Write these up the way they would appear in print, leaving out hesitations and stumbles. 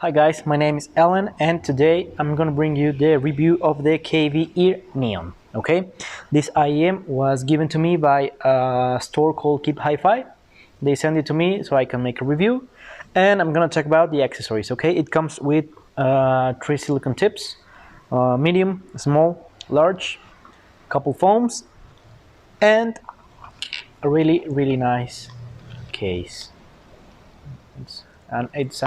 Hi guys, my name is Alan and today I'm gonna bring you the review of the KBear Neon. Okay, this IEM was given to me by a store called KeepHifi. They sent it to me so I can make a review, and I'm gonna talk about the accessories. Okay, it comes with three silicone tips, medium, small, large, couple foams, and a really nice case. And it's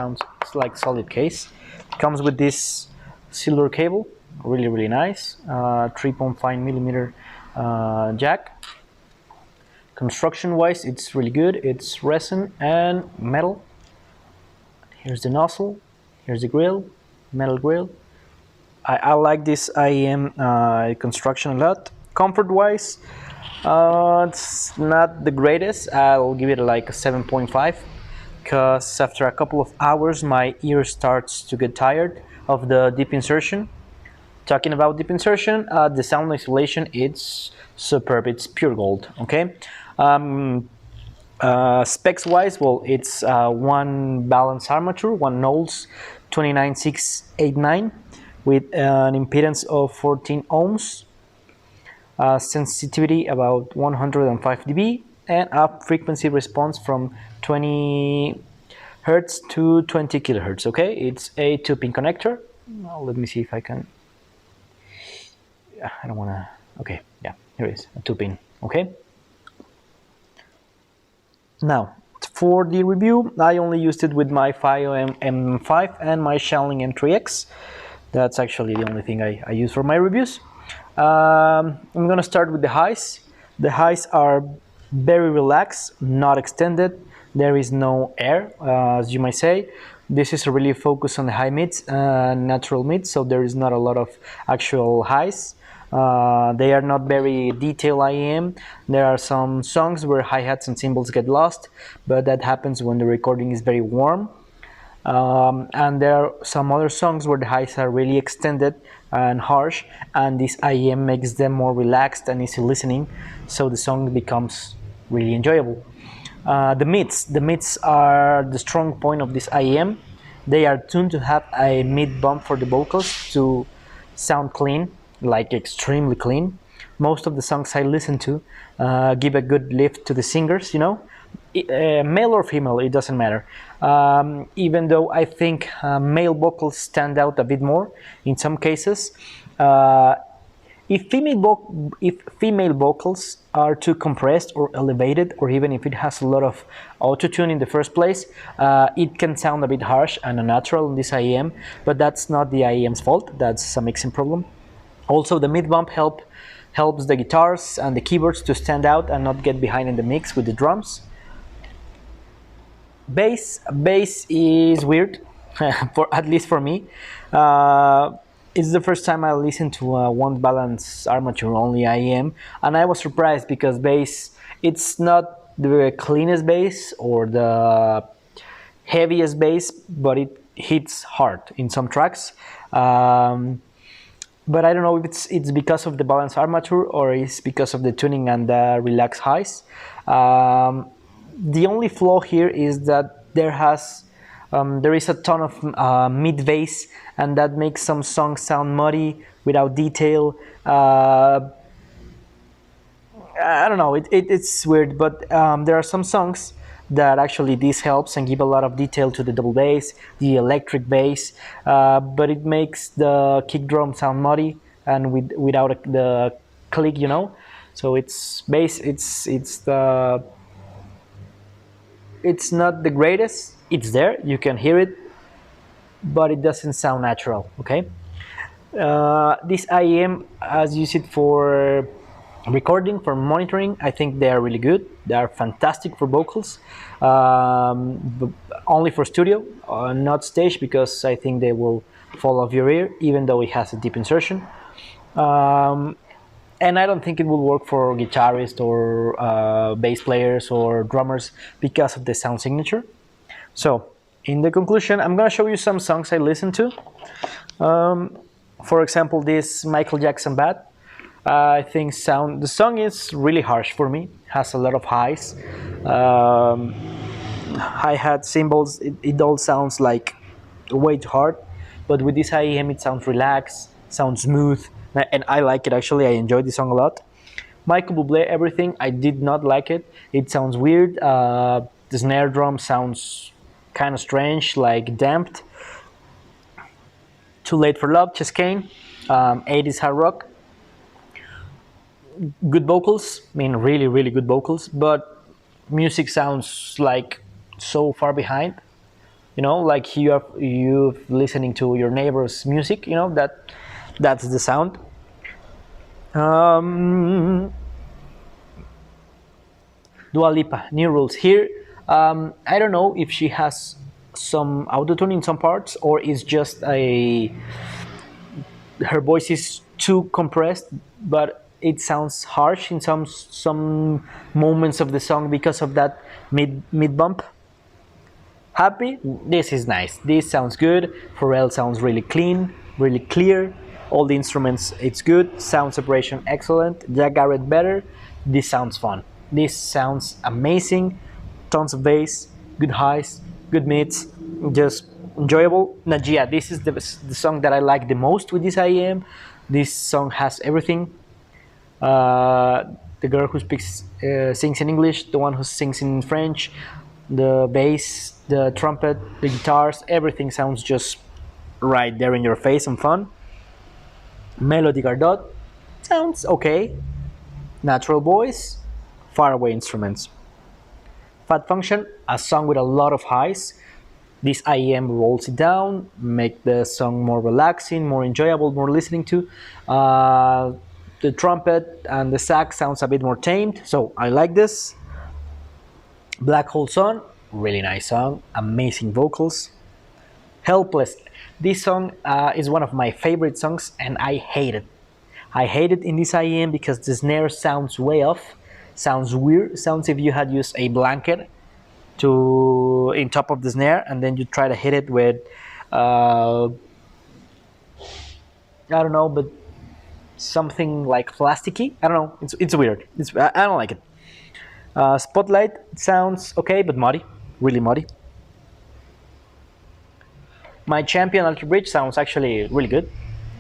like solid case. It comes with this silver cable, really nice, 3.5 millimeter jack. Construction wise, it's really good. It's resin and metal. Here's the nozzle, here's the grill, metal grill. I like this IEM construction a lot. Comfort wise, it's not the greatest. I'll give it like a 7.5, because after a couple of hours my ear starts to get tired of the deep insertion. Talking about deep insertion, the sound isolation, it's superb. It's pure gold. Okay. Specs wise, well, it's one balance armature, one Knowles 29689 with an impedance of 14 ohms, sensitivity about 105 dB, and a frequency response from 20 hertz to 20 kilohertz. Okay, it's a 2-pin connector. Well, let me see if I can. I don't want to. Okay, yeah, here it is, a 2-pin. Okay. Now, for the review, I only used it with my FiOM M5 and my Shanling M3X. That's actually the only thing I use for my reviews. I'm gonna start with the highs. The highs are very relaxed, not extended. There is no air, as you might say. This is really focused on the high mids, natural mids, so there is not a lot of actual highs. They are not very detailed IEM. There are some songs where hi-hats and cymbals get lost, but that happens when the recording is very warm. And there are some other songs where the highs are really extended and harsh, and this IEM makes them more relaxed and easy listening, so the song becomes really enjoyable. The mids are the strong point of this IEM. They are tuned to have a mid bump for the vocals to sound clean, like extremely clean. Most of the songs I listen to give a good lift to the singers, you know. Male or female, it doesn't matter. Even though I think male vocals stand out a bit more in some cases. If female vocals are too compressed or elevated, or even if it has a lot of auto-tune in the first place, it can sound a bit harsh and unnatural in this IEM, but that's not the IEM's fault. That's a mixing problem. Also, the mid bump helps the guitars and the keyboards to stand out and not get behind in the mix with the drums. Bass is weird, at least for me. It's the first time I listened to one balance armature only IEM, and I was surprised because bass, it's not the cleanest bass or the heaviest bass, but it hits hard in some tracks. But I don't know if it's because of the balance armature or it's because of the tuning and the relaxed highs. The only flaw here is that there is a ton of mid bass, and that makes some songs sound muddy without detail. I don't know, it's weird, but there are some songs that actually this helps and give a lot of detail to the double bass, the electric bass, but it makes the kick drum sound muddy and without the click, you know. So it's bass, it's not the greatest. It's there, you can hear it, but it doesn't sound natural. Okay. This IEM, as use it for recording, for monitoring, I think they are really good. They are fantastic for vocals, but only for studio, not stage, because I think they will fall off your ear, even though it has a deep insertion. And I don't think it will work for guitarists or bass players or drummers because of the sound signature. So, in the conclusion, I'm gonna show you some songs I listen to. For example, this Michael Jackson Bad. I think the song is really harsh for me. Has a lot of highs, hi-hat, cymbals. It all sounds like way too hard. But with this IEM, it sounds relaxed, sounds smooth, and I like it actually. I enjoyed this song a lot. Michael Bublé, Everything, I did not like it. It sounds weird. The snare drum sounds kind of strange, like damped. Too Late for Love, Chescaine, 80s hard rock. Good vocals, I mean, really, really good vocals, but music sounds like so far behind. You know, like you listening to your neighbor's music. You know that's the sound. Dua Lipa, New Rules. Here, I don't know if she has some autotune in some parts or is just her voice is too compressed, but it sounds harsh in some moments of the song because of that mid bump. Happy, this is nice. This sounds good. Pharrell sounds really clean, really clear. All the instruments, it's good. Sound separation, excellent. Jack Garrett, better. This sounds fun. This sounds amazing. Tons of bass, good highs, good mids, just enjoyable. Najia, this is the song that I like the most with this IEM. This song has everything. The girl who sings in English, the one who sings in French, the bass, the trumpet, the guitars, everything sounds just right there in your face and fun. Melody Gardot sounds okay. Natural voice, faraway instruments. Fat Function, a song with a lot of highs. This IEM rolls it down, make the song more relaxing, more enjoyable, more listening to. The trumpet and the sax sounds a bit more tamed, so I like this. Black Hole Sun, really nice song, amazing vocals. Helpless, this song is one of my favorite songs and I hate it. I hate it in this IEM because the snare sounds way off, sounds weird, sounds if you had used a blanket in top of the snare and then you try to hit it with, I don't know, but something like plasticky. I don't know, it's weird, I don't like it. Spotlight sounds okay, but muddy, really muddy. My Champion Alter Bridge sounds actually really good.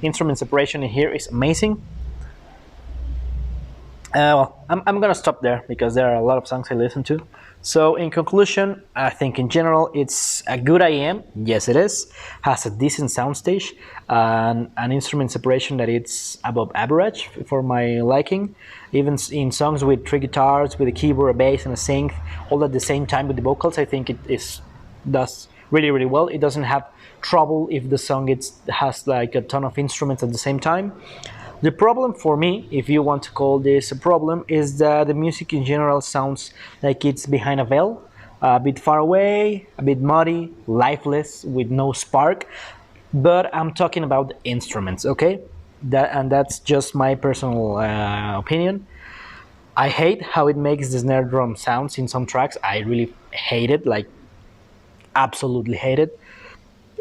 Instrument separation in here is amazing. Well, I'm gonna stop there because there are a lot of songs I listen to. So in conclusion, I think in general it's a good IEM. Yes, it is. Has a decent soundstage and an instrument separation that it's above average for my liking. Even in songs with three guitars, with a keyboard, a bass, and a synth, all at the same time with the vocals, I think it does really, really well. It doesn't have trouble if the song has like a ton of instruments at the same time. The problem for me, if you want to call this a problem, is that the music in general sounds like it's behind a veil, a bit far away, a bit muddy, lifeless, with no spark. But I'm talking about the instruments, okay? That's just my personal opinion. I hate how it makes the snare drum sounds in some tracks. I really hate it, like absolutely hate it.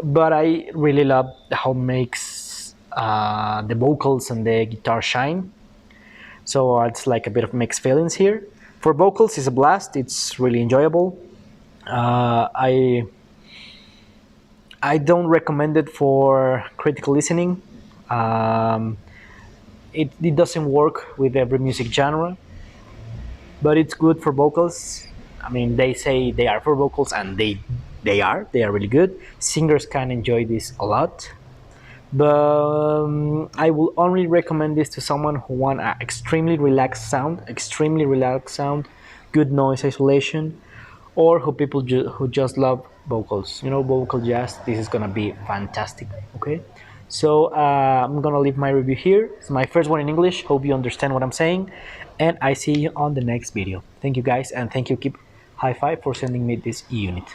But I really love how it makes the vocals and the guitar shine. So it's like a bit of mixed feelings here. For vocals, it's a blast. It's really enjoyable. I don't recommend it for critical listening. It doesn't work with every music genre, but it's good for vocals. I mean, they say they are for vocals, and they are really good. Singers can enjoy this a lot. But I will only recommend this to someone who want an extremely relaxed sound, good noise isolation, or who just love vocals. You know, vocal jazz. This is gonna be fantastic. Okay, so I'm gonna leave my review here. It's my first one in English. Hope you understand what I'm saying, and I see you on the next video. Thank you guys, and thank you KeepHifi for sending me this unit.